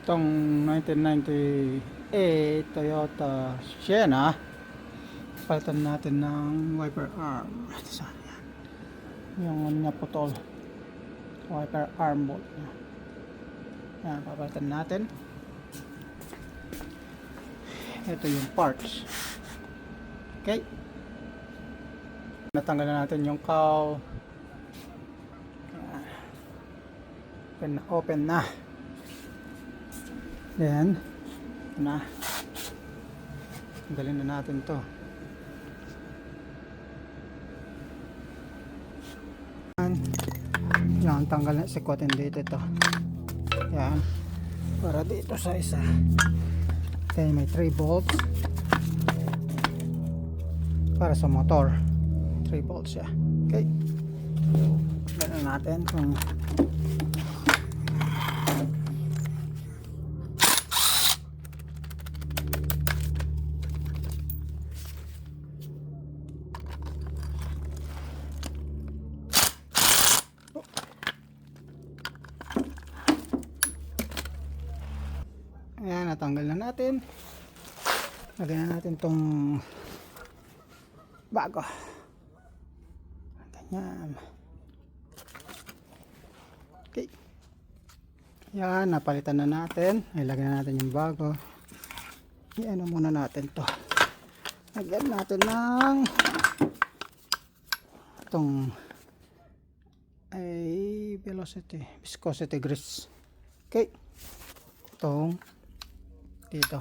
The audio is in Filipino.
Itong 1998 Toyota Sienna, palitan natin ng wiper arm. Saan yan? Yung naputol wiper arm bolt niya. Yan, papalitan natin. Ito yung parts. Okay, natanggal na natin yung cowl. Open na. Then na, tanggalin na natin to. Yan, tanggal na, sikutin dito ito. Yan, para dito sa isa. Then may 3 bolts para sa motor. 3 bolts siya. Okay, gano'n natin kung ayan, natanggal na natin. Lagyan na natin tong bago. Ganyan. Okay. Yan, napalitan na natin. Ilagyan na natin yung bago. I-ano muna natin to. Lagyan natin ng itong viscosity grease. Okay. Itong dito.